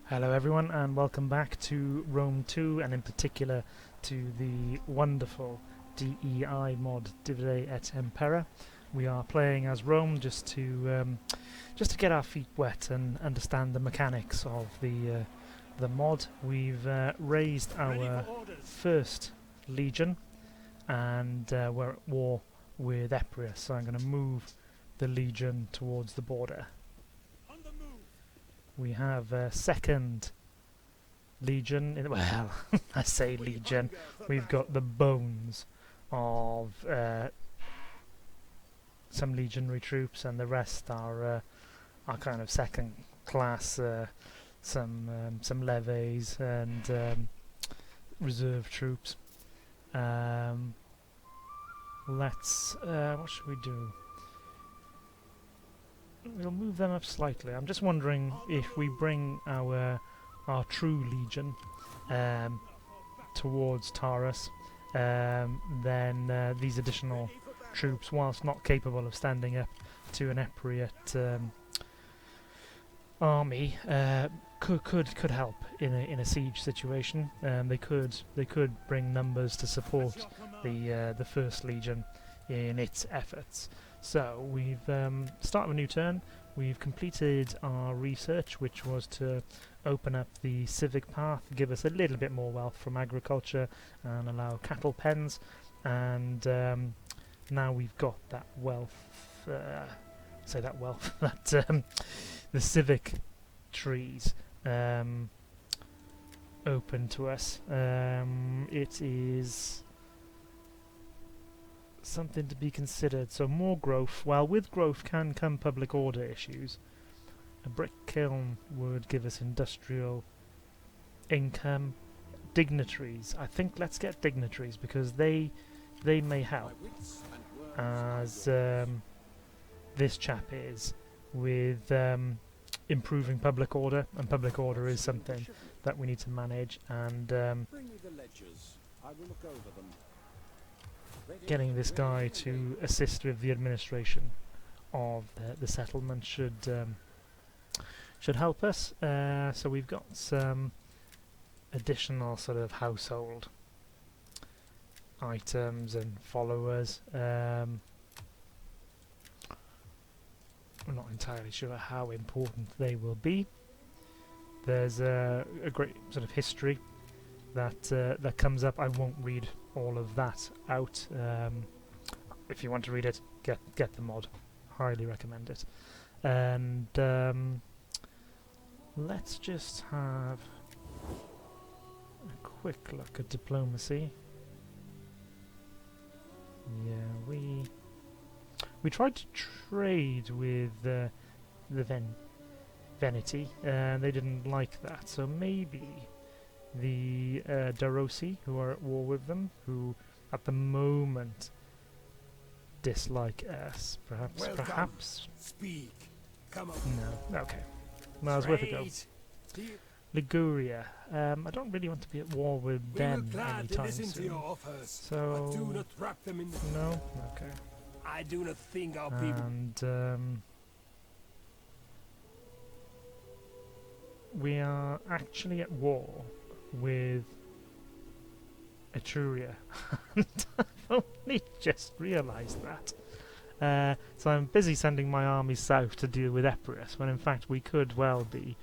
Hello everyone and welcome back to Rome 2 and in particular to the wonderful DEI mod Divide et Impera. We are playing as Rome just to get our feet wet and understand the mechanics of the mod. We've raised our first legion and we're at war with Eprius, so I'm going to move the legion towards the border. We have a second legion. Well, I say legion. We've got the bones of some legionary troops, and the rest are kind of second class. Some levies and reserve troops. Let's. What should we do? We'll move them up slightly. I'm just wondering if we bring our true legion towards Taurus, then these additional troops, whilst not capable of standing up to an Epriate army, could help in a siege situation. They could bring numbers to support the first legion in its efforts. So we've started a new turn. We've completed our research, which was to open up the civic path, give us a little bit more wealth from agriculture and allow cattle pens, and now we've got that wealth, that the civic trees open to us. It is something to be considered. So more growth. Well, with growth can come public order issues. A brick kiln would give us industrial income. Dignitaries. I think let's get dignitaries because they may help, as this chap is, with improving public order, and public order is something that we need to manage, and Bring me the ledgers. I will look over them. getting this guy to assist with the administration of the settlement should help us. So we've got some additional sort of household items and followers. I'm not entirely sure how important they will be. There's a great sort of history that comes up. I won't read all of that out. If you want to read it, get the mod. Highly recommend it. And let's just have a quick look at diplomacy. Yeah, we tried to trade with the Veneti, and they didn't like that. So maybe the Darosi, who are at war with them, who at the moment dislike us, perhaps. Speak. Come on. No, okay. Well, it's worth a go. Liguria. I don't really want to be at war with them anytime soon. So do not wrap them in no, okay. I do not think our people. And we are actually at war with Etruria. I've only just realised that. So I'm busy sending my armies south to deal with Eprius, when in fact we could well be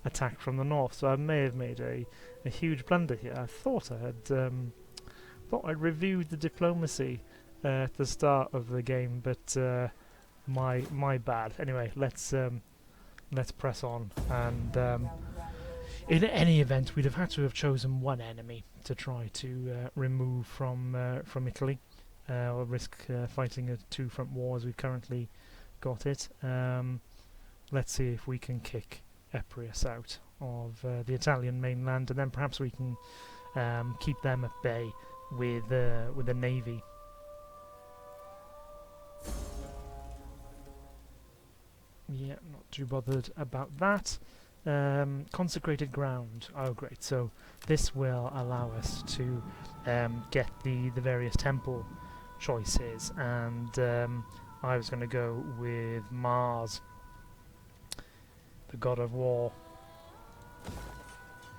attacked from the north. So I may have made a huge blunder here. I thought I'd reviewed the diplomacy at the start of the game, but my bad. Anyway, let's press on, and in any event, we'd have had to have chosen one enemy to try to remove from Italy, or risk fighting a two-front war as we've currently got it. Let's see if we can kick Eprius out of the Italian mainland, and then perhaps we can keep them at bay with a navy. Yeah, not too bothered about that. Consecrated ground. Oh, great. So this will allow us to get the various temple choices, and I was going to go with Mars, the god of war.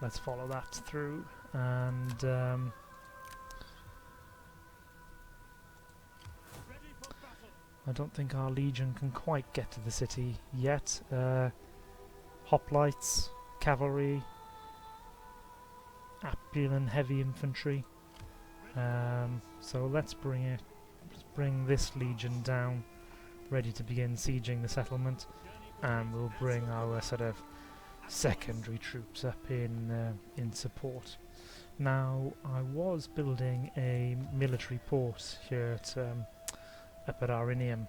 let's follow that through, and I don't think our legion can quite get to the city yet. Hoplites, cavalry, Apulan heavy infantry. So let's bring this legion down, ready to begin sieging the settlement, and we'll bring our sort of secondary troops up in support. Now, I was building a military port here at up at Arinium.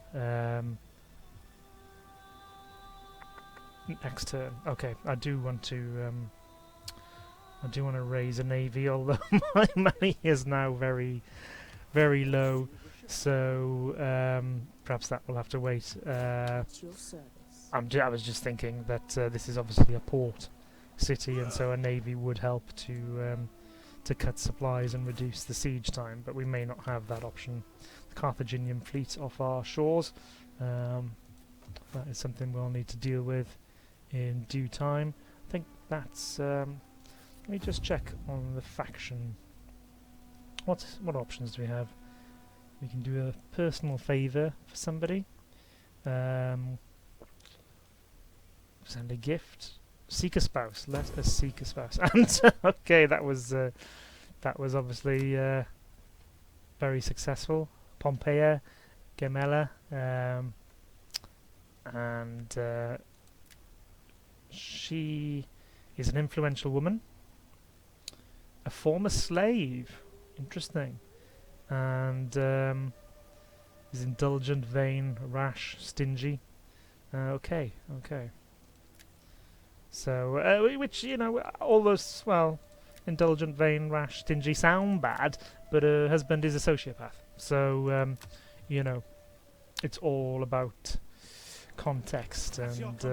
Next turn. Okay, I do want to raise a navy, although my money is now very, very low. So perhaps that will have to wait. At your service. I was just thinking that this is obviously a port city, and so a navy would help to cut supplies and reduce the siege time. But we may not have that option. The Carthaginian fleet off our shores. That is something we'll need to deal with in due time. I think that's. Let me just check on the faction. What options do we have? We can do a personal favour for somebody. Send a gift. Seek a spouse. Let us seek a spouse. And okay, that was obviously very successful. Pompeia, Gemella, and she is an influential woman. A former slave. Interesting. And is indulgent, vain, rash, stingy. Okay. So, which, you know, all those, well, indulgent, vain, rash, stingy sound bad, but her husband is a sociopath. So, you know, it's all about context, and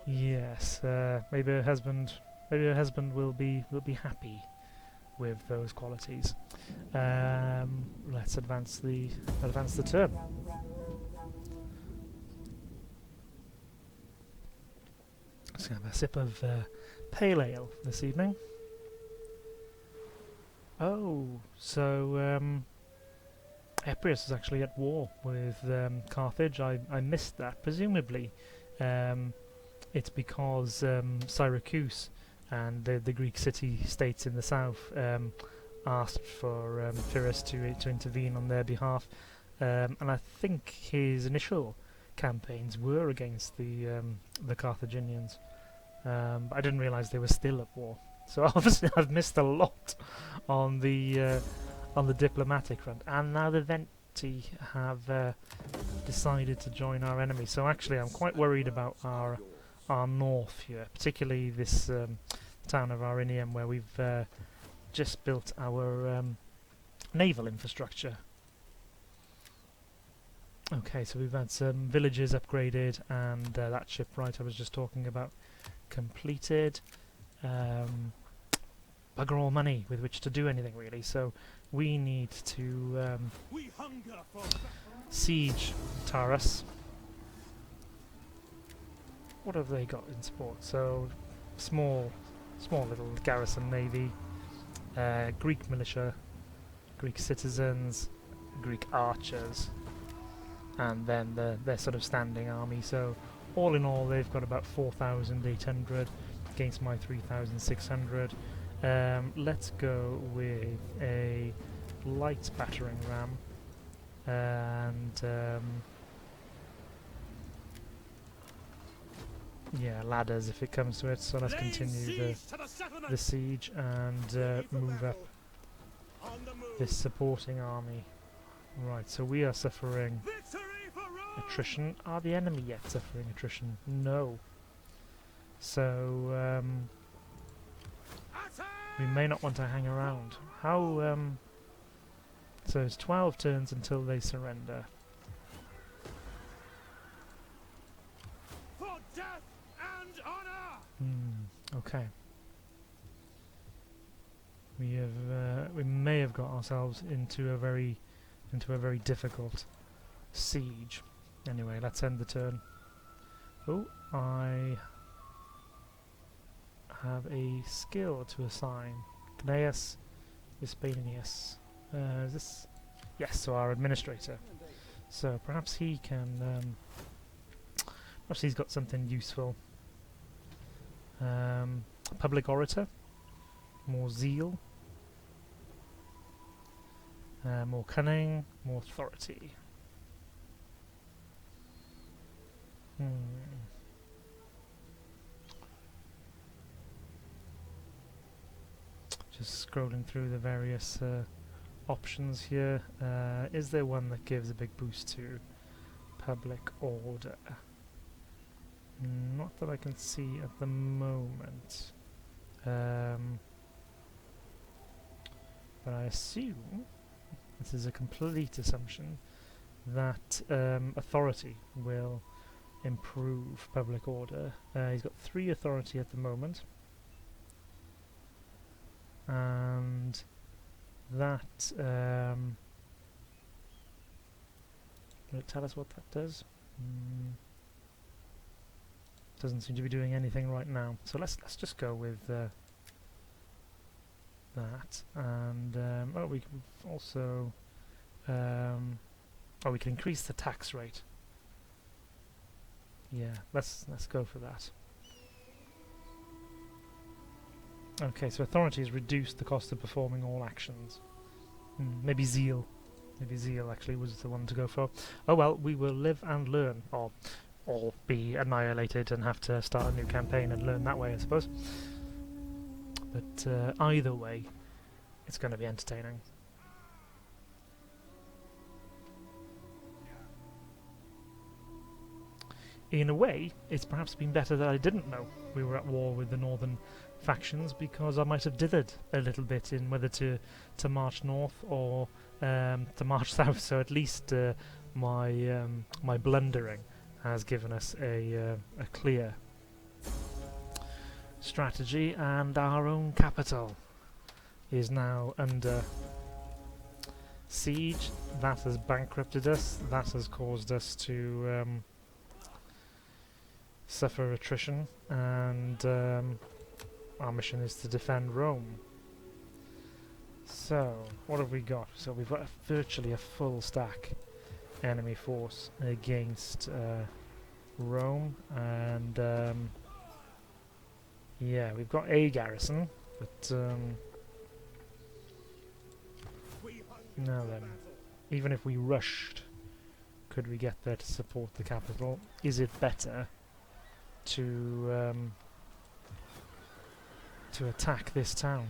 yes, maybe her husband will be happy with those qualities. Let's advance the turn. Let's have a sip of pale ale this evening. Oh, so Eprius is actually at war with Carthage. I missed that. Presumably, it's because Syracuse and the Greek city-states in the south asked for Pyrrhus to intervene on their behalf, and I think his initial campaigns were against the Carthaginians, but I didn't realise they were still at war. So obviously I've missed a lot on the diplomatic front, and now the Venti have decided to join our enemy. So actually, I'm quite worried about our north here, particularly this town of Arinium, where we've just built our naval infrastructure. Okay, so we've had some villages upgraded, and that shipwright I was just talking about completed. Bugger all money with which to do anything, really, so we need to siege Taurus. What have they got in support? So, small little garrison navy, Greek militia, Greek citizens, Greek archers, and then their sort of standing army. So all in all, they've got about 4,800 against my 3,600. Let's go with a light battering ram, and yeah, ladders if it comes to it. So let's continue the siege and move up this supporting army. Right, so we are suffering attrition. Are the enemy yet suffering attrition? No. So we may not want to hang around. How? So it's 12 turns until they surrender. For death and honor. Okay. We may have got ourselves into a very difficult siege. Anyway, let's end the turn. Oh, I have a skill to assign. Gnaeus Vespanius. Is this? Yes, so our administrator. So perhaps he can. Perhaps he's got something useful. Public orator. More zeal. More cunning. More authority. Just scrolling through the various options here. Is there one that gives a big boost to public order? Not that I can see at the moment. But I assume, this is a complete assumption, that authority will improve public order. He's got 3 authority at the moment. And that will it tell us what that does? Doesn't seem to be doing anything right now. So let's just go with that. And oh, we can also we can increase the tax rate. Yeah, let's go for that. Okay, so authority has reduced the cost of performing all actions. Maybe zeal. Maybe zeal actually was the one to go for. Oh well, we will live and learn, or be annihilated and have to start a new campaign and learn that way, I suppose. But either way, it's going to be entertaining. In a way, it's perhaps been better that I didn't know we were at war with the northern factions, because I might have dithered a little bit in whether to march north or to march south. So at least my blundering has given us a clear strategy, and our own capital is now under siege. That has bankrupted us. That has caused us to suffer attrition, and our mission is to defend Rome. So, what have we got? So we've got virtually a full stack enemy force against Rome, and yeah, we've got a garrison, but now then, even if we rushed, could we get there to support the capital? Is it better to attack this town?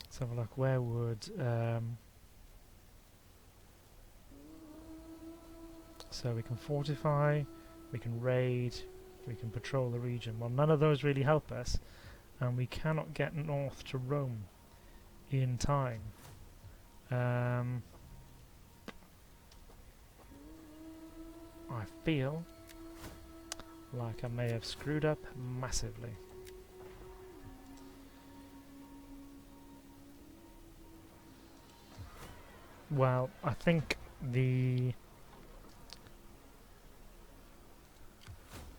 Let's have a look. Where would so we can fortify, we can raid, we can patrol the region. Well, none of those really help us, and we cannot get north to Rome in time. I feel like I may have screwed up massively. Well, I think the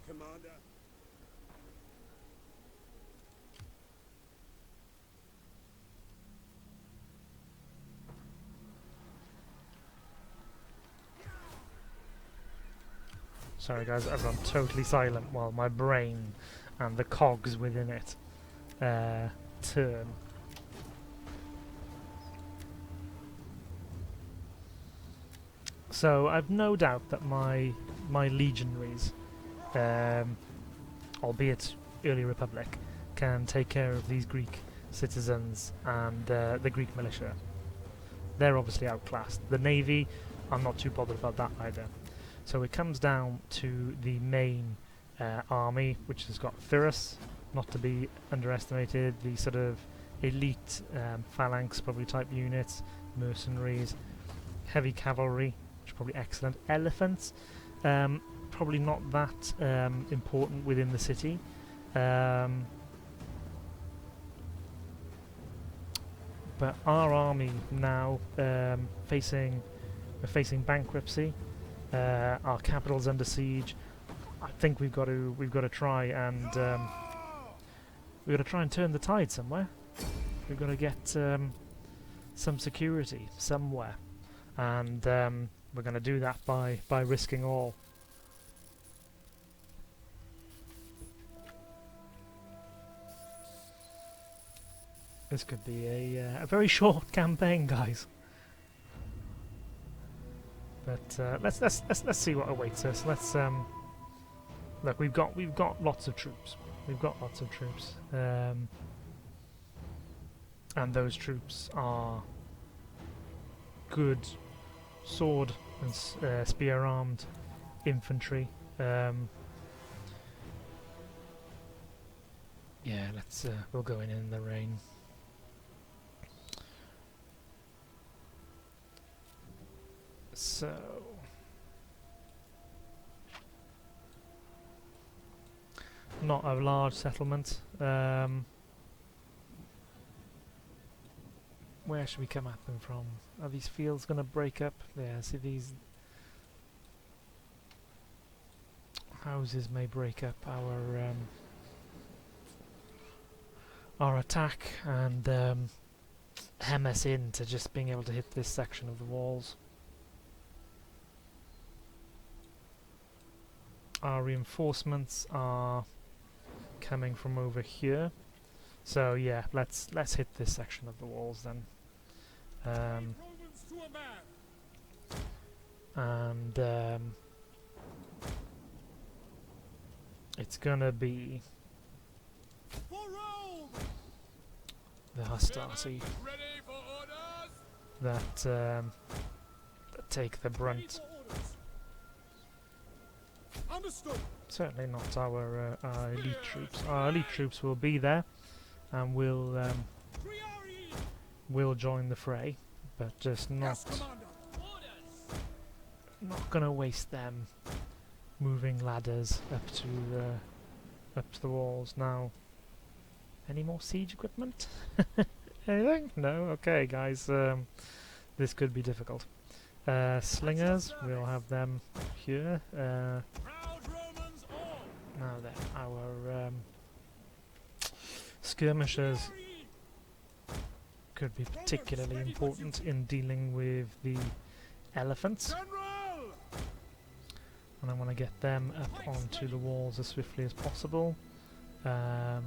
Commander. Sorry guys, I've gone totally silent while my brain and the cogs within it turn. So I've no doubt that my legionaries, albeit early Republic, can take care of these Greek citizens and the Greek militia. They're obviously outclassed. The navy, I'm not too bothered about that either. So it comes down to the main army, which has got Eprius, not to be underestimated, the sort of elite phalanx probably type units, mercenaries, heavy cavalry, which are probably excellent, elephants, probably not that important within the city, But our army now we're facing bankruptcy. Our capital's under siege. I think we've got to try and turn the tide somewhere. We've got to get some security somewhere, and we're going to do that by risking all. This could be a very short campaign, guys. But let's see what awaits us. Let's look. We've got lots of troops. And those troops are good sword and spear armed infantry. Yeah, let's we'll go in the rain. So not a large settlement. Where should we come at them from? Are these fields going to break up? Yeah, see, these houses may break up our attack and hem us into just being able to hit this section of the walls. Our reinforcements are coming from over here, so yeah, let's hit this section of the walls then. It's gonna be the hostility that take the brunt. Understood. Certainly not our elite troops. Our elite troops will be there, and will join the fray, but just not gonna waste them moving ladders up to the walls. Now, any more siege equipment? Anything? No. Okay, guys. This could be difficult. Slingers, we'll have them here. Now then, our skirmishers could be particularly important in dealing with the elephants. And I want to get them up onto the walls as swiftly as possible. Brave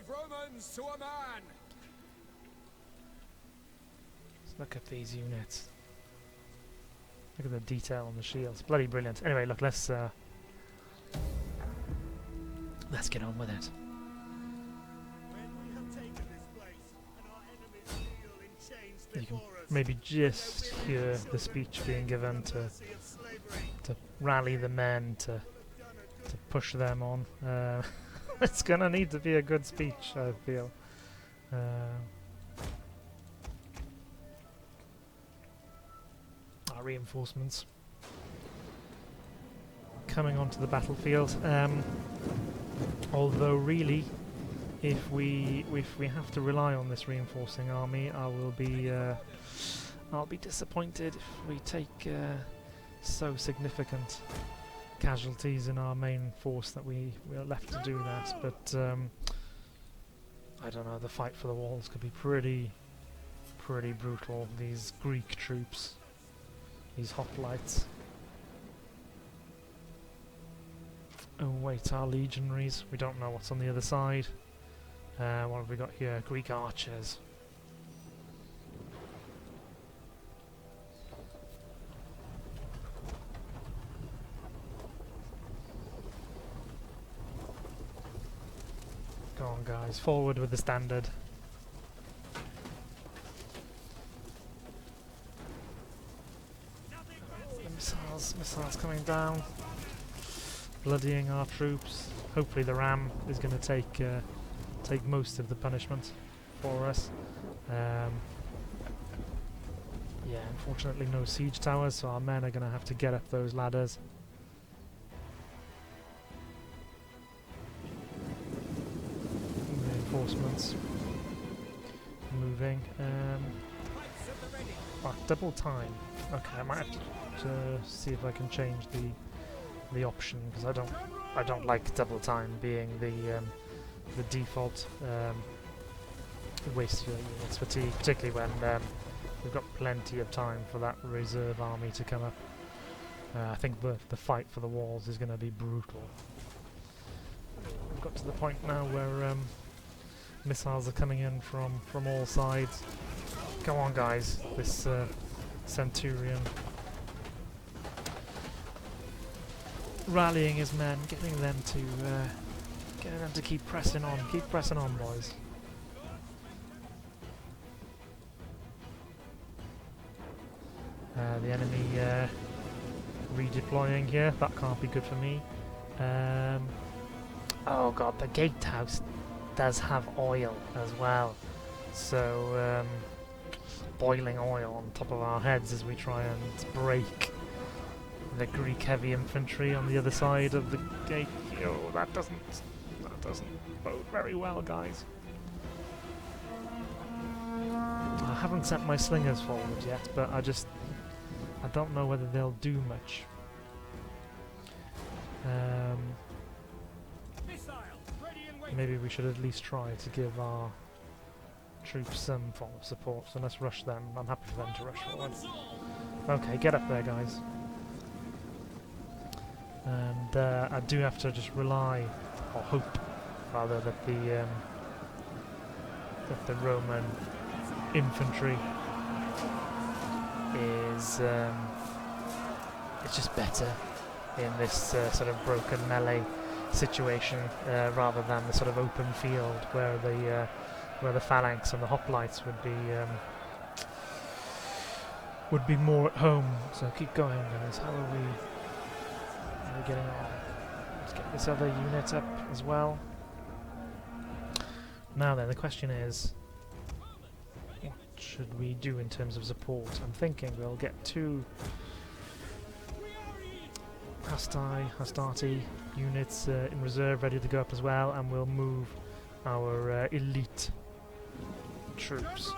Romans to a man. Let's look at these units. Look at the detail on the shields. Bloody brilliant. Anyway, look, let's get on with it. You can maybe just hear the speech being given to rally the men to push them on. It's gonna need to be a good speech, I feel. Our reinforcements coming onto the battlefield. Although really, if we have to rely on this reinforcing army, I'll be disappointed if we take so significant casualties in our main force that we are left to do that. But I don't know. The fight for the walls could be pretty brutal. These Greek troops, these hoplites. Oh wait, our legionaries. We don't know what's on the other side. What have we got here? Greek archers. Go on, guys. Forward with the standard. Missiles coming down. Bloodying our troops. Hopefully the ram is going to take most of the punishment for us. Yeah, unfortunately no siege towers, so our men are going to have to get up those ladders. Reinforcements. moving. Double time. Okay, I might have to see if I can change the option, because I don't like double time being the default waste your units fatigue, particularly when we've got plenty of time for that reserve army to come up. I think the fight for the walls is going to be brutal. We've got to the point now where missiles are coming in from all sides. Come on, guys! This Centurion rallying his men, getting them to keep pressing on. Keep pressing on, boys. The enemy redeploying here. That can't be good for me. Oh god, the gatehouse does have oil as well. So boiling oil on top of our heads as we try and break the Greek heavy infantry on the other side of the gate. Oh, that doesn't bode very well, guys. I haven't sent my slingers forward yet, but I don't know whether they'll do much. Maybe we should at least try to give our troops some form of support, so let's rush them. I'm happy for them to rush forward. Okay, get up there, guys. And I do have to just rely, or hope, rather, that the Roman infantry is just better in this sort of broken melee situation, rather than the sort of open field where the phalanx and the hoplites would be more at home. So keep going, guys. How are we getting on? Let's get this other unit up as well. Now then, the question is, what should we do in terms of support? I'm thinking we'll get 2 Hastati units in reserve ready to go up as well, and we'll move our elite troops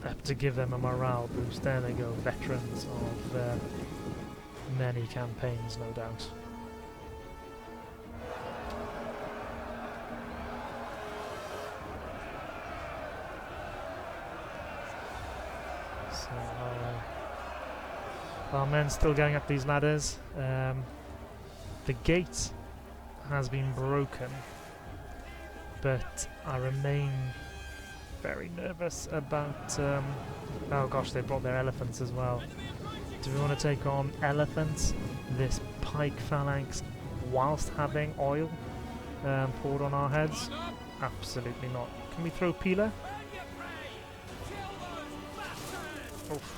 up to give them a morale boost. There they go, veterans of many campaigns, no doubt. So our men still going up these ladders. The gate has been broken, but I remain very nervous about... oh gosh, they brought their elephants as well. Do we want to take on elephants, this pike phalanx, whilst having oil poured on our heads? Absolutely not. Can we throw Pila? Oof.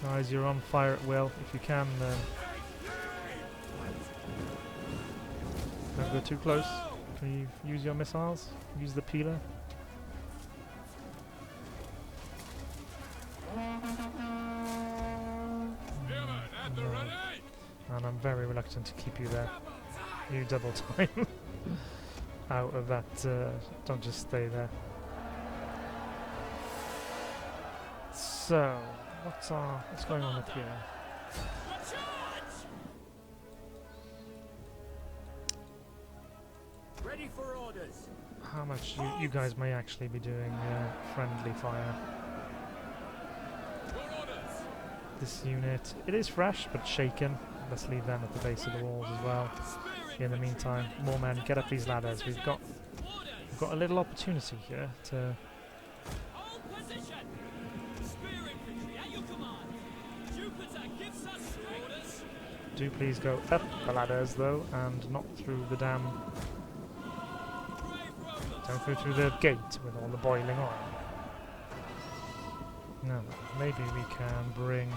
Guys, you're on fire at will. If you can, don't go too close. Can you use your missiles? Use the Pila. And I'm very reluctant to keep you there. You double time out of that. Don't just stay there. So, what's going on up here? Ready for orders. How much you guys may actually be doing friendly fire. This unit, it is fresh but shaken. Let's leave them at the base of the walls as well. In the meantime, more men, get up these ladders. We've got a little opportunity here to... Do please go up the ladders though, and not through the damn... Don't go through the gate with all the boiling oil. No, maybe we can bring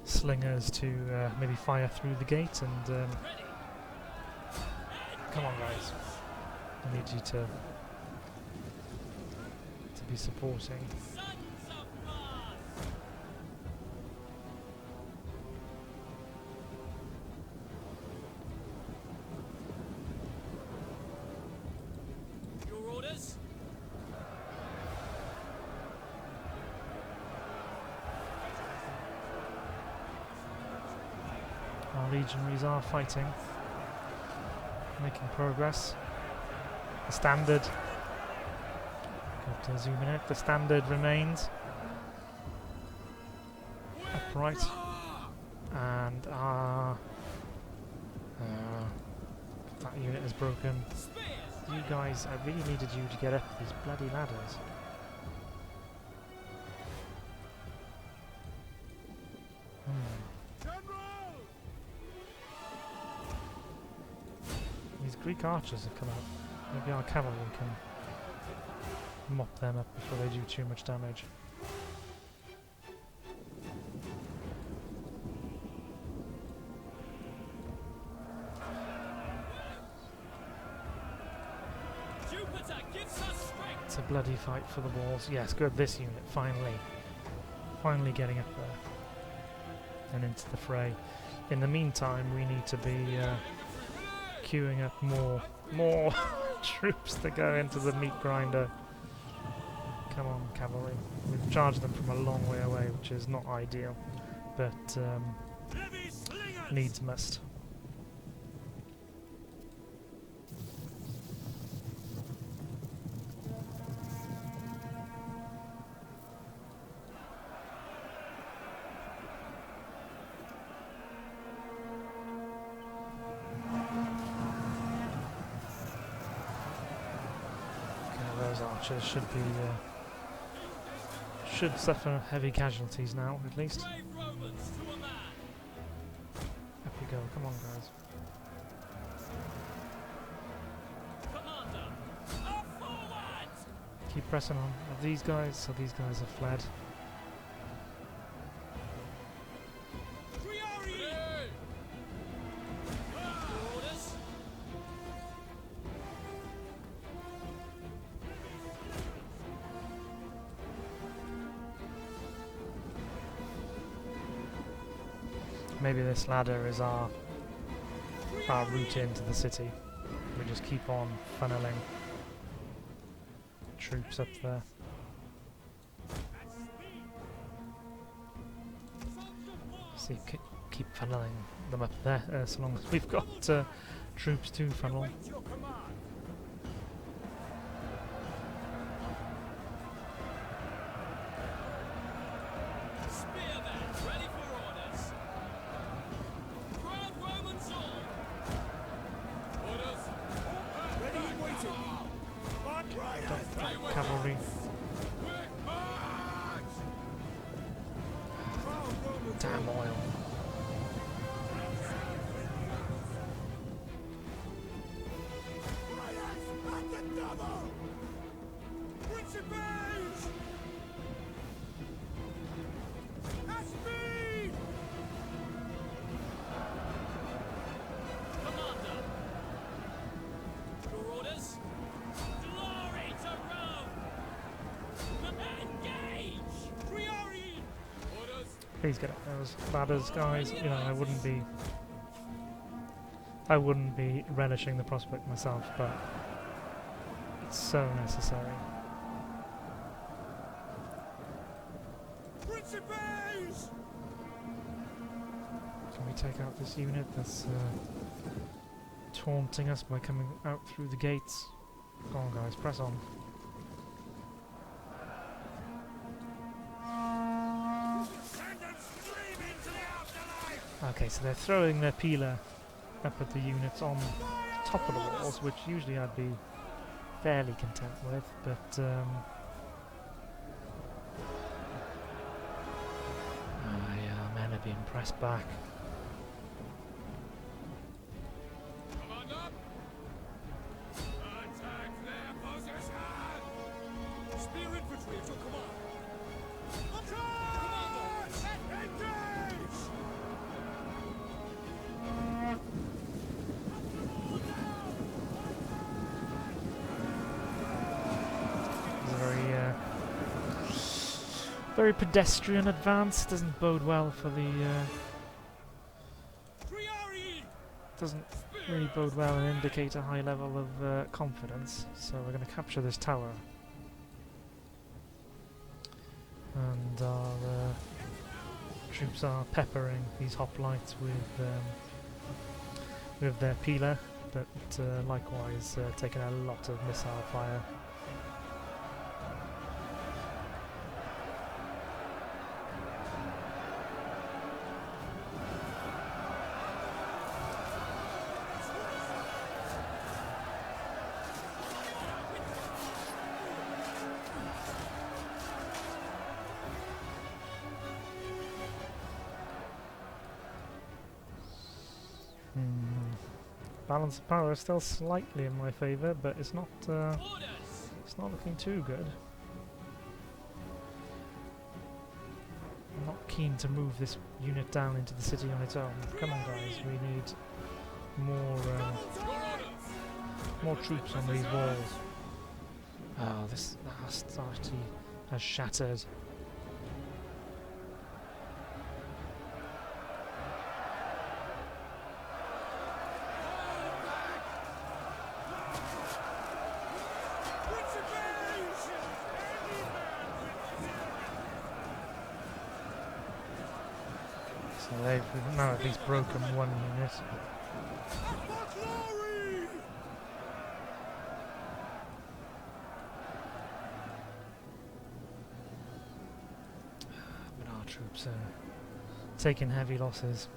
slingers to maybe fire through the gate and... come on, guys. I need you to be supporting. legionaries are fighting, making progress. The standard, got to zoom in it, the standard remains upright, and that unit is broken. You guys, I really needed you to get up these bloody ladders. These Greek archers have come out. Maybe our cavalry can mop them up before they do too much damage. It's a bloody fight for the walls. Yes, good, this unit, finally. Finally getting up there. And into the fray. In the meantime, we need to be queuing up more troops to go into the meat grinder. Come on, cavalry. We've charged them from a long way away, which is not ideal, but needs must. Those archers should suffer heavy casualties now, at least. Up you go, come on guys. Keep pressing on. Are these guys? So these guys have fled. Maybe this ladder is our route into the city. We just keep on funneling troops up there. See, keep funneling them up there so long as we've got troops to funnel. Cavalry. Damn oil. Please get up those ladders, guys. You know, I wouldn't be relishing the prospect myself, but it's so necessary. Can we take out this unit that's taunting us by coming out through the gates? Go on, guys, press on. Okay, so they're throwing their peeler up at the units on top of the walls, which usually I'd be fairly content with, but yeah, men are being pressed back. Very pedestrian advance, doesn't bode well for the doesn't really bode well and indicate a high level of confidence. So we're going to capture this tower, and our troops are peppering these hoplites with with their peeler, but likewise taking a lot of missile fire. Balance of power is still slightly in my favour, but it's not looking too good. I'm not keen to move this unit down into the city on its own. Come on, guys, we need more troops on these walls. Oh, this last arty has shattered. So they've now at least broken one unit. But our troops are taking heavy losses.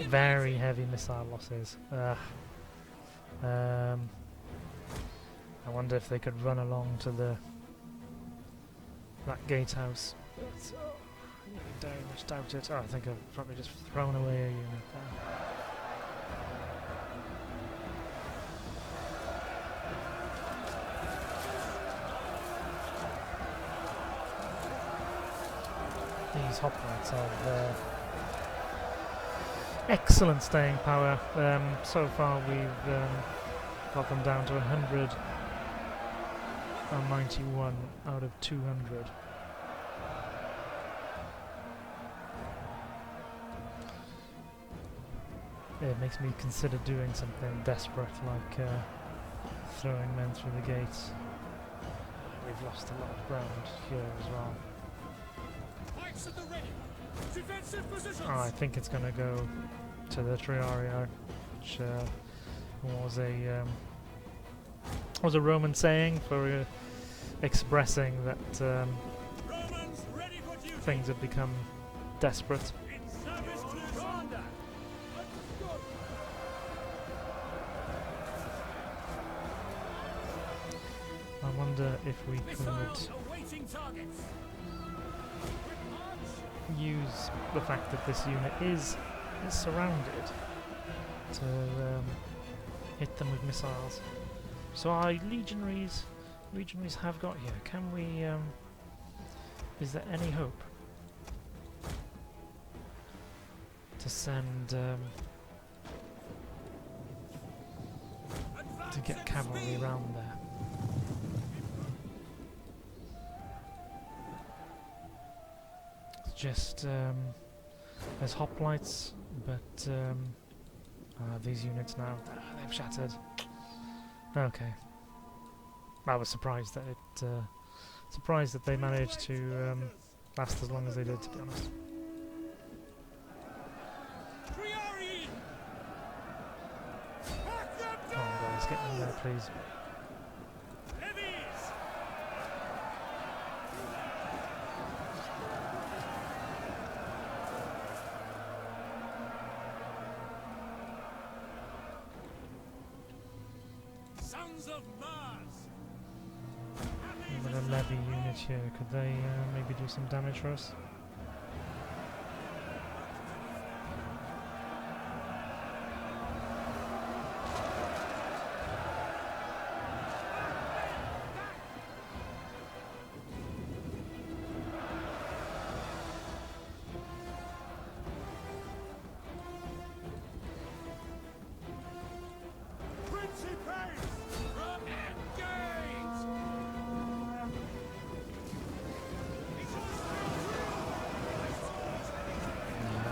Very heavy missile losses. I wonder if they could run along to that gatehouse. But, very much doubt it. Oh, I think I've probably just thrown away a unit there. These hoplites have excellent staying power. So far we've got them down to 191 out of 200. It makes me consider doing something desperate, like throwing men through the gates. We've lost a lot of ground here as well. Oh, I think it's going to go to the Triarii, which was a Roman saying for expressing that things have become desperate. I wonder if we could use the fact that this unit is surrounded to hit them with missiles. So our legionaries have got here. Can we? Is there any hope to send to get cavalry around there? Just there's hoplites, but these units now they've shattered. Okay, I was surprised that they managed to last as long as they did, to be honest. Come on, guys, get in there, please. With a levy unit here, could they maybe do some damage for us?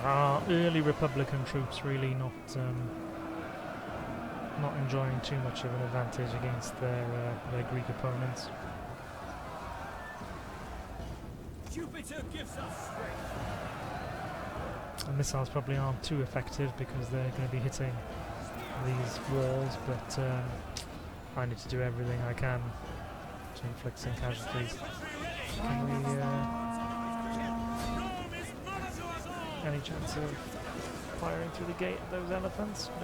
Our early Republican troops really not enjoying too much of an advantage against their Greek opponents. Jupiter gives us strength. The missiles probably aren't too effective because they're going to be hitting these walls, but I need to do everything I can to inflict some casualties. Can we, any chance of firing through the gate at those elephants? A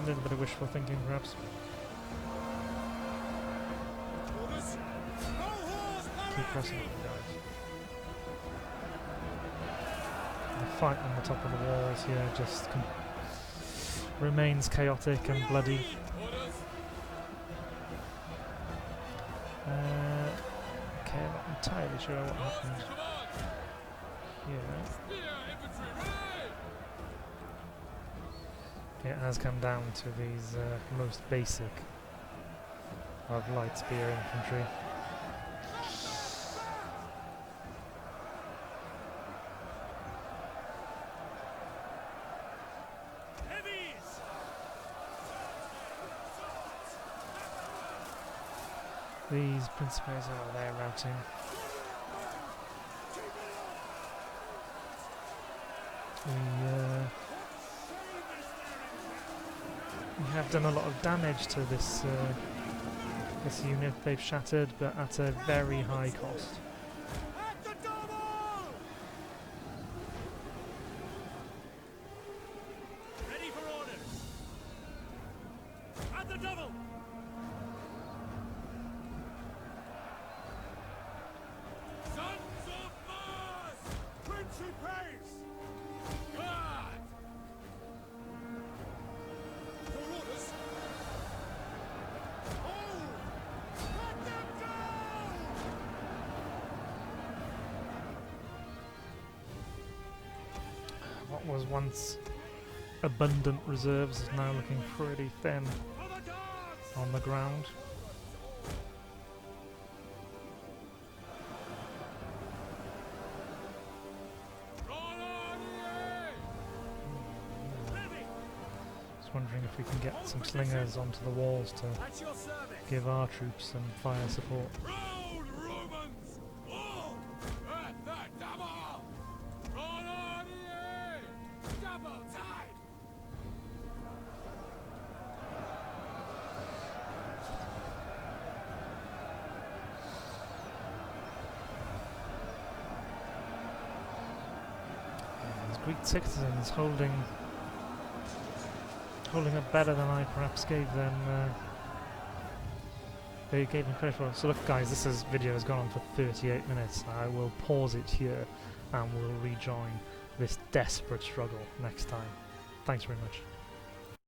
little bit of wishful thinking, perhaps. Keep pressing on, guys. The fight on the top of the walls here just remains chaotic and bloody. Okay, I'm not entirely sure what happened here. It has come down to these most basic of light spear infantry. These principes are there routing. We have done a lot of damage to this this unit they've shattered, but at a very high cost. Ready for orders. At the double. Sons of Mars! Princely pace! God! For orders! Oh! Let them go! What was once abundant reserves is now looking pretty thin For the gods! on the ground. Just wondering if we can get some slingers onto the walls to At your service! give our troops some fire support. Proud Romans! All at the double! Ronnie! Double time! These Greek citizens holding up better than I perhaps gave them credit for. So look guys, this video has gone on for 38 minutes. I will pause it here and we'll rejoin this desperate struggle next time. Thanks very much.